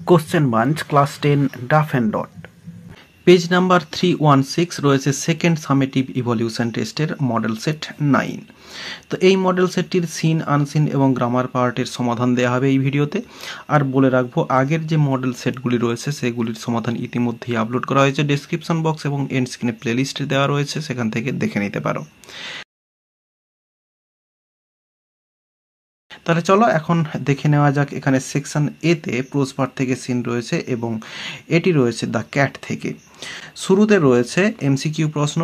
Question bunch class 10 ডাফ and dot. Page number 316 রয়েছে second summative evaluation টেস্টের model set 9। তো এই মডেল সেটটির সিন, আনসিন এবং গ্রামার পার্টের সমাধান দেওয়া হবে এই ভিডিওতে। আর বলে রাখবো, আগের যে মডেল সেটগুলি রয়েছে সেগুলির সমাধান ইতিমধ্যেই আপলোড করা হয়েছে। ডেসক্রিপশন বক্স এবং এন্ড স্ক্রিনে প্লেলিস্ট দেওয়া রয়েছে, সেখান থেকে দেখে নিতে পারো। তাহলে চলো এখন দেখে নেওয়া যাক। এখানে সেকশন এতে প্রোজ পার্ট থেকে সিন রয়েছে এবং এটি রয়েছে দ্য ক্যাট থেকে। শুরুতে রয়েছে এমসিকিউ প্রশ্ন,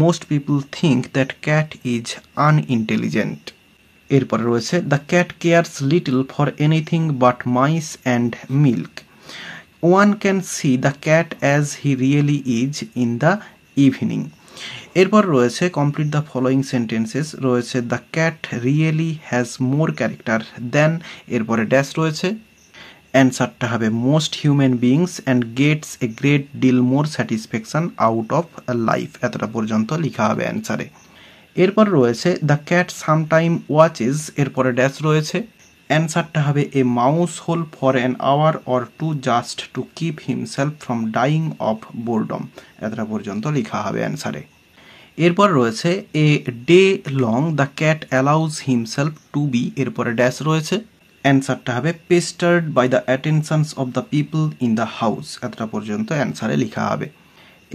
most people think that cat is unintelligent. এরপরে রয়েছে the cat cares little for anything but mice and milk. One can see the cat as he really is in the evening. এরপর রয়েছে complete the following sentences, রয়েছে the cat really has more character than, এরপরে dash রয়েছে। অ্যান্সারটা হবে most human beings and gets a great deal more satisfaction out of life, এতটা পর্যন্ত লেখা হবে অ্যান্সারে। এরপর রয়েছে দ্য ক্যাট সামটাইম ওয়াচেস, এরপরে ড্যাশ রয়েছে। অ্যান্সারটা হবে a mouse hole for an hour or two just to keep himself from dying of boredom, এতটা পর্যন্ত লেখা হবে অ্যান্সারে। এরপর রয়েছে a day long the cat allows himself to be, এরপরে ড্যাশ রয়েছে। অ্যান্সারটা হবে pestered by the attentions of the people in the house, এতটা পর্যন্ত অ্যান্সারে লেখা হবে।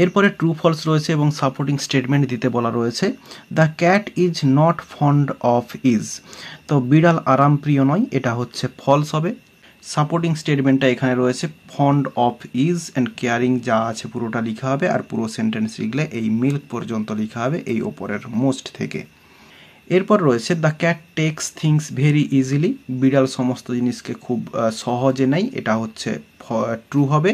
এরপরে ট্রু ফলস রয়েছে এবং সাপোর্টিং স্টেটমেন্ট দিতে বলা রয়েছে। The cat is not fond of is, তো বিড়াল আরামপ্রিয় নয়, এটা হচ্ছে ফলস হবে। সাপোর্টিং স্টেটমেন্টটা এখানে রয়েছে fond of is and caring, যা আছে পুরোটা লেখা হবে, আর পুরো সেন্টেন্স লিখলে এই মিল্ক পর্যন্ত লেখা হবে এই ওপরের মোস্ট থেকে। এরপর রয়েছে the cat takes things very easily, বিড়াল সমস্ত জিনিসকে খুব সহজে নেয়, এটা হচ্ছে ট্রু হবে।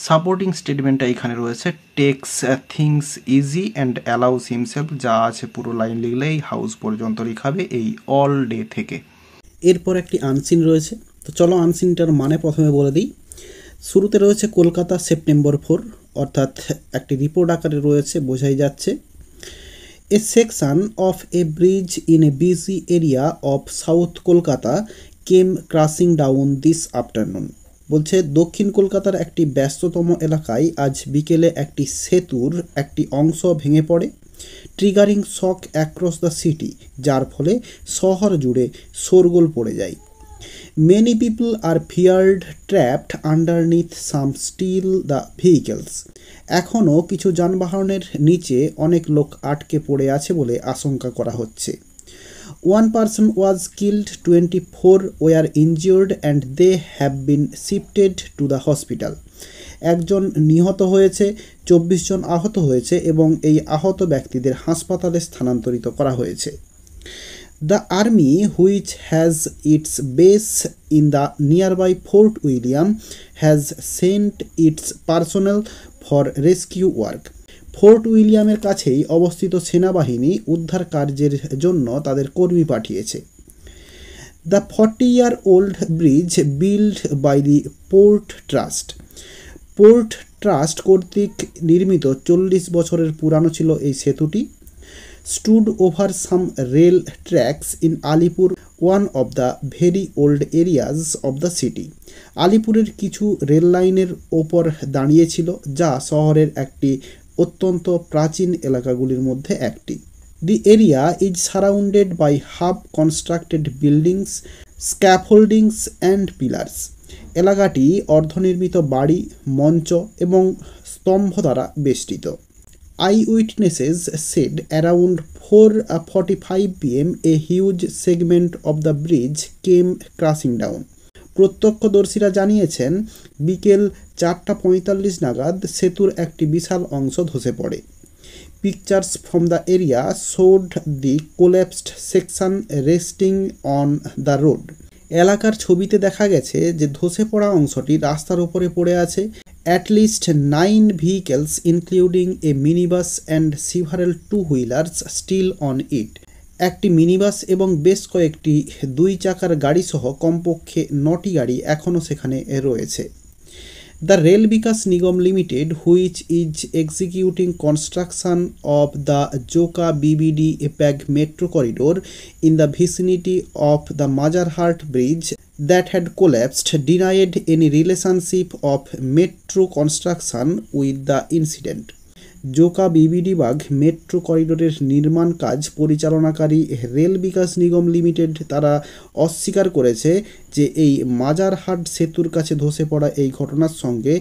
সাপোর্টিং স্টেটমেন্টটা এখানে রয়েছে takes things easy and allows himself, যা আছে পুরো লাইন লিখলে এই হাউস পর্যন্ত লেখা হবে এই অল ডে থেকে। এরপর একটি আনসিন রয়েছে, তো চলো আনসিনটার মানে প্রথমে বলে দিই। শুরুতে রয়েছে কলকাতা সেপ্টেম্বর 4, অর্থাৎ একটি রিপোর্ট আকারে রয়েছে, বোঝাই যাচ্ছে। A section of a bridge in a busy area of south Kolkata came crashing down this afternoon. বলছে দক্ষিণ কলকাতার একটি ব্যস্ততম এলাকায় আজ বিকেলে একটি সেতুর একটি অংশ ভেঙে পড়ে, triggering shock across the city, যার ফলে শহর জুড়ে শোরগোল পড়ে যায়। Many people are feared trapped underneath some still the vehicles. এখনও কিছু যানবাহনের নিচে অনেক লোক আটকে পড়ে আছে বলে আশঙ্কা করা হচ্ছে। 1 person was killed, 24 were injured and they have been shifted to the hospital. একজন নিহত হয়েছে, 24 জন আহত হয়েছে এবং এই আহত ব্যক্তিদের হাসপাতালে স্থানান্তরিত করা হয়েছে। The army, which has its base in the nearby Fort William, has sent its personnel for rescue work. Fort উইলিয়ামের কাছেই অবস্থিত সেনাবাহিনী উদ্ধার কার্যের জন্য তাদের কর্মী পাঠিয়েছে। The 40-year-old bridge built by the port trust. Port trust কর্তৃক নির্মিত 40 বছরের পুরানো ছিল এই সেতুটি। Stood over some rail tracks in Alipore, one of the very old areas of the city. আলিপুরের কিছু রেল লাইনের ওপর দাঁড়িয়েছিল, যা শহরের একটি অত্যন্ত প্রাচীন এলাকাগুলির মধ্যে একটি। The area is surrounded by half constructed buildings, scaffoldings and pillars. এলাকাটি অর্ধনির্মিত বাড়ি, মঞ্চ এবং স্তম্ভ দ্বারা বেষ্টিত। Eye witnesses said around 4:45 PM a huge segment of the bridge came crashing down. প্রত্যক্ষদর্শীরা জানিয়েছেন বিকেল 4:45 নাগাদ সেতুর একটি বিশাল অংশ ধসে পড়ে। Pictures from the area showed the collapsed section resting on the road. এলাকার ছবিতে দেখা গেছে যে ধসে পড়া অংশটি রাস্তার উপরে পড়ে আছে। At least 9 vehicles including a minibus and several 2 wheelers still on it. একটি মিনিবাস এবং বেশ কয়েকটি 2 চাকার গাড়ি সহ কমপক্ষে 9টি গাড়ি এখনও সেখানে রয়েছে। The rail Vikas Nigam Limited, which is executing construction of the Joka BBD Bag metro corridor in the vicinity of the Majerhat bridge, that had collapsed denied any relationship of metro construction with the incident. Joka বিবিডিবাগ মেট্রো করিডোরের নির্মাণ কাজ পরিচালনাকারী rail Vikas Nigam limited তারা অস্বীকার করেছে যে এই মাজারহাট সেতুর কাছে ধসে পড়া এই ঘটনার সঙ্গে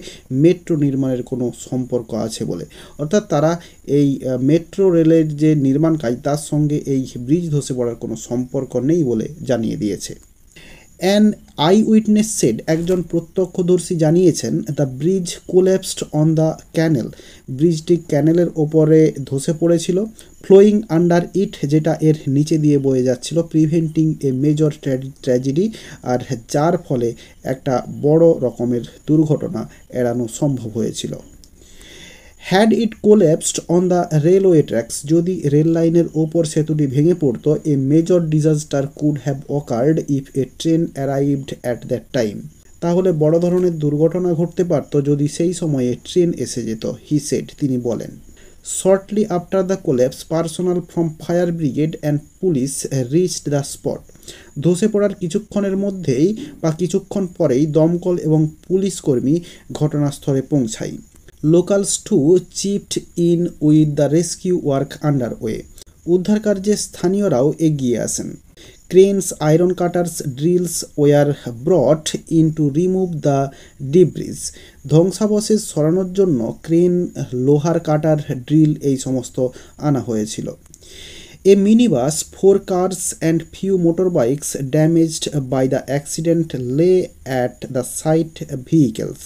মেট্রো নির্মাণের কোনো সম্পর্ক আছে বলে। অর্থাৎ তারা এই মেট্রো রেলের যে নির্মাণ কাজ তার সঙ্গে এই ব্রিজ ধসে পড়ার কোনো সম্পর্ক নেই বলে জানিয়ে দিয়েছে। অ্যান আই উইটনেস সেড, একজন প্রত্যক্ষদর্শী জানিয়েছেন, the bridge collapsed on the ক্যানেল, ব্রিজটি ক্যানেলের ওপরে ধসে পড়েছিল, ফ্লোয়িং আন্ডার ইট, যেটা এর নিচে দিয়ে বয়ে যাচ্ছিল, প্রিভেন্টিং এ মেজর ট্র্যাজেডি, আর যার ফলে একটা বড় রকমের দুর্ঘটনা এড়ানো সম্ভব হয়েছিল। Had it collapsed on the railway tracks, যদি রেল লাইনের ওপর সেতুটি ভেঙে পড়তো, a major disaster could have occurred if A train arrived at that time, তাহলে বড় ধরনের দুর্ঘটনা ঘটতে পারত যদি সেই সময়ে ট্রেন এসে যেত, হি সেড, তিনি বলেন। Shortly after the collapse personal from fire brigade and police reached the spot, ধসে পড়ার কিছুক্ষণের মধ্যেই বা কিছুক্ষণ পরেই দমকল এবং পুলিশ কর্মী ঘটনাস্থলে পৌঁছায়। Locals too chipped in with the rescue work underway, উদ্ধার কার্যে স্থানীয়রাও এগিয়ে আসেন। Cranes, iron cutters, drills were brought in to remove the debris, ধ্বংসাবশেষ সরানোর জন্য ক্রেন, লোহার কাটার, ড্রিল এই সমস্ত আনা হয়েছিল। এ minibus, 4 cars and few motorbikes damaged by the accident lay at the site vehicles,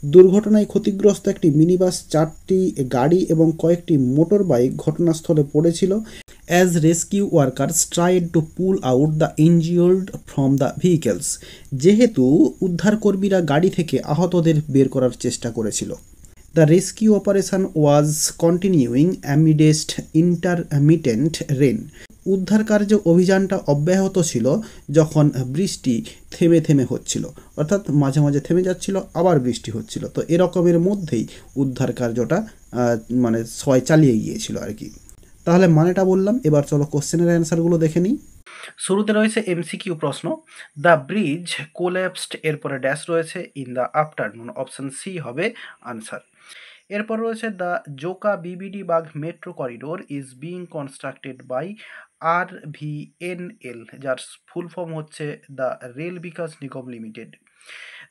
দুর্ঘটনায় ক্ষতিগ্রস্ত একটি মিনিবাস, 4টি গাড়ি এবং কয়েকটি মোটর বাইক ঘটনাস্থলে পড়েছিল। As rescue workers tried to pull out the injured from the vehicles, যেহেতু উদ্ধারকর্মীরা গাড়ি থেকে আহতদের বের করার চেষ্টা করেছিল। The rescue operation was continuing amidst intermittent rain, উদ্ধার কার্য অভিযানটা অব্যাহত ছিল যখন বৃষ্টি থেমে থেমে হচ্ছিল, অর্থাৎ মাঝে মাঝে থেমে যাচ্ছিল আবার বৃষ্টি হচ্ছিল, তো এরকমের মধ্যেই উদ্ধার কার্যটা মানে সবাই চালিয়ে গিয়েছিল আর কি। তাহলে মানেটা বললাম, এবার চলো কোশ্চেনের অ্যান্সারগুলো দেখে নিই। শুরুতে রয়েছে এমসিকিউ প্রশ্ন, দ্য ব্রিজ কোল্যাপসড, এরপরে ড্যাশ রয়েছে in the afternoon, option C হবে আনসার। এরপর রয়েছে the Joka BBD Bag metro corridor is being constructed by RVNL, যার ফুল ফর্ম হচ্ছে the rail Vikas Nigam Limited.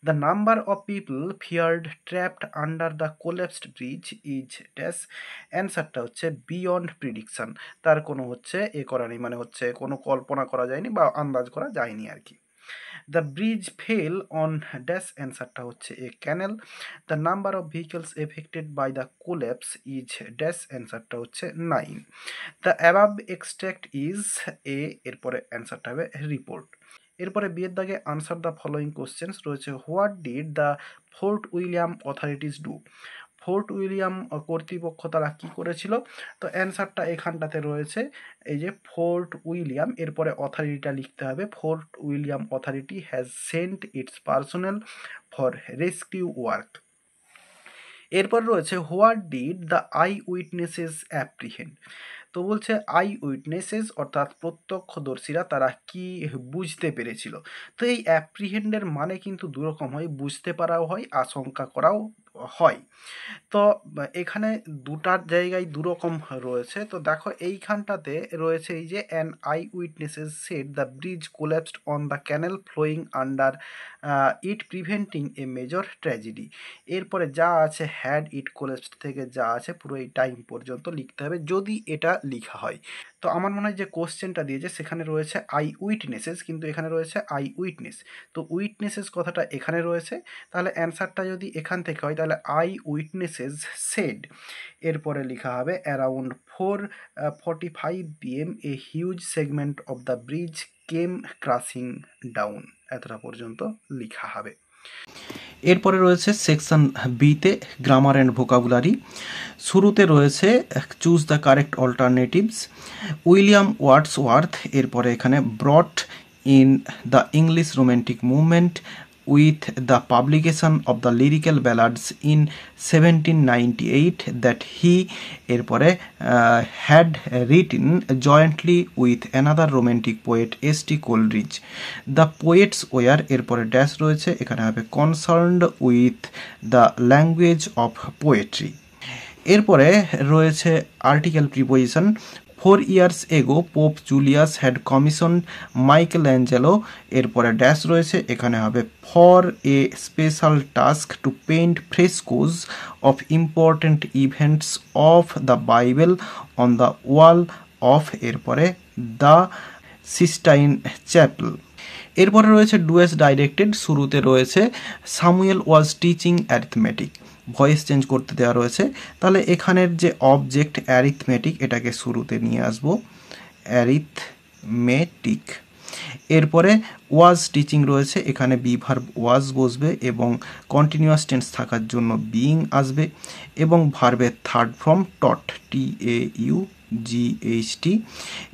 The number of people feared trapped under the collapsed bridge is dash, অ্যান্সারটা হচ্ছে beyond prediction, তার কোনো হচ্ছে করা নেই, মানে হচ্ছে কোনো কল্পনা করা যায়নি বা আন্দাজ করা যায়নি আর কি। The bridge fell on dash, অ্যান্সারটা হচ্ছে a canal. The number of vehicles affected by the collapse is dash, অ্যান্সারটা হচ্ছে 9। The above extract is a, এরপরে অ্যান্সারটা হবে রিপোর্ট। এরপরে বিয়ের দাগে আনসার দ্য ফলোয়িং কোশ্চেন্স রয়েছে, what did the Fort William authorities do, Fort William কর্তৃপক্ষ তারা কী করেছিল, তো অ্যান্সারটা এখানটাতে রয়েছে এই যে ফোর্ট উইলিয়াম, এরপরে অথরিটিটা লিখতে হবে, fort William authority has Saint it's personnel for rescue work. এরপর রয়েছে what did the I witnesses apprehend, তো বলছে আই উইটনেসেস অর্থাৎ প্রত্যক্ষদর্শীরা তারা কি বুঝতে পেরেছিল। তো এই অ্যাপ্রিহেন্ডের মানে কিন্তু দুরকম হয়, বুঝতে পারাও হয়, আশঙ্কা করাও হয়। তো এখানে দুটার জায়গায় দুরকম রয়েছে। তো দেখো এইখানটাতে রয়েছে এই যে an eye witnesses said the bridge collapsed on the canal flowing under it preventing a major tragedy. এরপরে যা আছে হ্যাড ইট কোল্যাপসড থেকে যা আছে পুরো এই টাইম পর্যন্ত লিখতে হবে যদি এটা লেখা হয়। তো আমার মনে হয় যে কোশ্চেনটা দিয়েছে সেখানে রয়েছে আই উইটনেসেস, কিন্তু এখানে রয়েছে আই উইটনেস, তো উইটনেসেস কথাটা এখানে রয়েছে, তাহলে অ্যান্সারটা যদি এখান থেকে হয় তাহলে আই উইটনেসেস সেড, এরপরে লেখা হবে around 4:45 PM a huge segment of the bridge came crashing down, এতটা পর্যন্ত লেখা হবে। এরপরে রয়েছে সেকশন বিতে গ্রামার অ্যান্ড ভোকাবুলারি। শুরুতে রয়েছে choose the correct alternatives, William Wordsworth, এরপরে এখানে ব্রট in the English romantic movement, with the publication of the lyrical ballads in 1798 that he এরপরে had written jointly with another romantic poet S.T. Coleridge. The poets were এরপরে dash রয়েছে, এখানে হবে concerned with the language of poetry. এরপরে রয়েছে article preposition. 4 years ago Pope Julius had commissioned Michelangelo, এরপরে dash রয়েছে, এখানে হবে for a special task to paint frescoes of important events of the Bible on the wall of এরপরে the Sistine Chapel. এরপরে রয়েছে do as directed, শুরুতে রয়েছে Samuel was teaching arithmetic, voice change করতে দেওয়া রয়েছে, তাহলে এখানের যে অবজেক্ট অ্যারিথমেটিক এটাকে শুরুতে নিয়ে আসবো, অ্যারিথমেটিক। এরপরে ওয়াজ টিচিং রয়েছে, এখানে বি ভার্ব ওয়াজ বসবে এবং কন্টিনিউয়াস টেন্স থাকার জন্য বিইং আসবে এবং ভার্বের থার্ড ফর্ম টট, TAUGHT।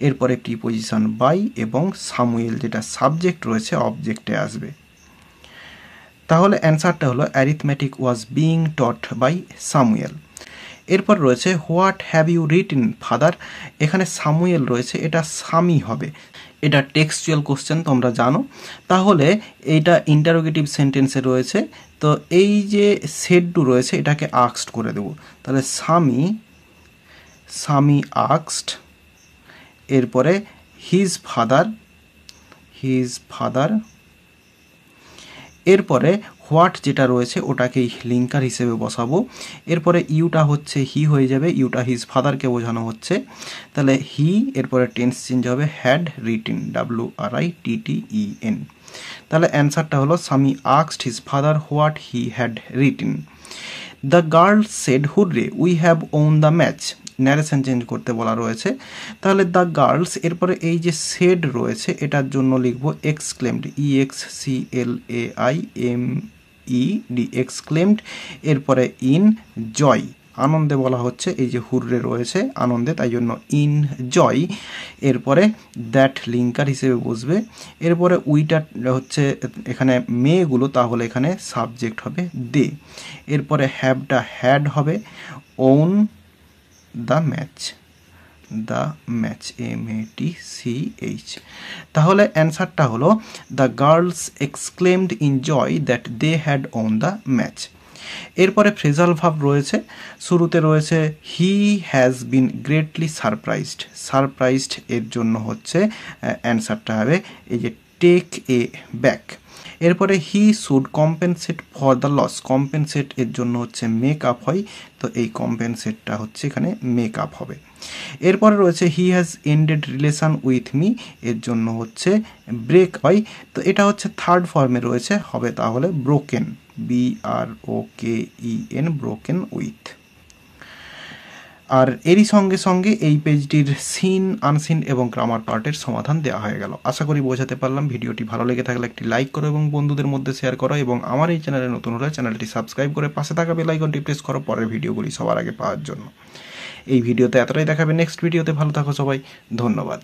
এরপরে প্রিপোজিশন বাই এবং সামুয়েল যেটা সাবজেক্ট রয়েছে অবজেক্টে আসবে। তাহলে অ্যান্সারটা হলো arithmetic was being taught by Samuel. এরপর রয়েছে what have you written father, এখানে সামুয়েল রয়েছে, এটা সামি হবে, এটা টেক্সচুয়াল কোশ্চেন তোমরা জানো। তাহলে এইটা ইন্টারোগেটিভ সেন্টেন্সে রয়েছে, তো এই যে সেড টু রয়েছে এটাকে আক্সড করে দেব, তাহলে সামি আক্সড। এরপরে হিজ ফাদার। এরপরে হোয়াট যেটা রয়েছে ওটাকেই লিঙ্কার হিসেবে বসাবো। এরপরে ইউটা হচ্ছে হি হয়ে যাবে, ইউটা হিজ ফাদারকে বোঝানো হচ্ছে, তাহলে হি, এরপরে টেন্স চেঞ্জ হবে হ্যাড রিটেন, WRITTEN। তাহলে অ্যান্সারটা হলো Sammy asked his father what he had written. The girl said hurray we have won the match, narration change করতে বলা রয়েছে, তাহলে দ্য গার্লস, এরপরে এই যে সেড রয়েছে এটার জন্য লিখব এক্সক্লেমড, EXCLAIMED, এক্সক্লেমড। এরপরে ইন জয়, আনন্দে বলা হচ্ছে, এই যে হুররে রয়েছে আনন্দে, তাই জন্য ইন জয়। এরপরে দ্যাট লিঙ্কার হিসেবে বসবে। এরপরে উইটা হচ্ছে এখানে মেয়েগুলো, তাহলে এখানে সাবজেক্ট হবে দে। এরপরে হ্যাভটা হ্যাড হবে, ওন দ্য ম্যাচ, MATCH। তাহলে অ্যান্সারটা হলো the girls exclaimed in joy that they had won the match. এরপরে ফ্রেজাল ভার্ব রয়েছে, শুরুতে রয়েছে he has been greatly surprised, এর জন্য হচ্ছে অ্যান্সারটা হবে এই যে টেক এ ব্যাক। এরপরে he should compensate for the loss, compensate এর জন্য হচ্ছে মেক আপ হয়, তো এই কম্পেনসেটটা হচ্ছে এখানে মেক আপ হবে। এরপরে রয়েছে he has ended relation with me, এর জন্য হচ্ছে ব্রেক হয়, তো এটা হচ্ছে থার্ড ফর্মে রয়েছে, হবে তাহলে ব্রোকেন, BROKEN, ব্রোকেন উইথ। আর এরই সঙ্গে সঙ্গে এই পেজটির সিন, আনসিন এবং গ্রামার পার্টের সমাধান দেওয়া হয়ে গেল। আশা করি বোঝাতে পারলাম। ভিডিওটি ভালো লেগে থাকলে একটি লাইক করো এবং বন্ধুদের মধ্যে শেয়ার করো, এবং আমার এই চ্যানেলে নতুন হলে চ্যানেলটি সাবস্ক্রাইব করে পাশে থাকা বেল আইকনটি প্রেস করো পরের ভিডিওগুলি সবার আগে পাওয়ার জন্য। এই ভিডিওতে এতটাই দেখাবে, নেক্সট ভিডিওতে ভালো থাকো সবাই, ধন্যবাদ।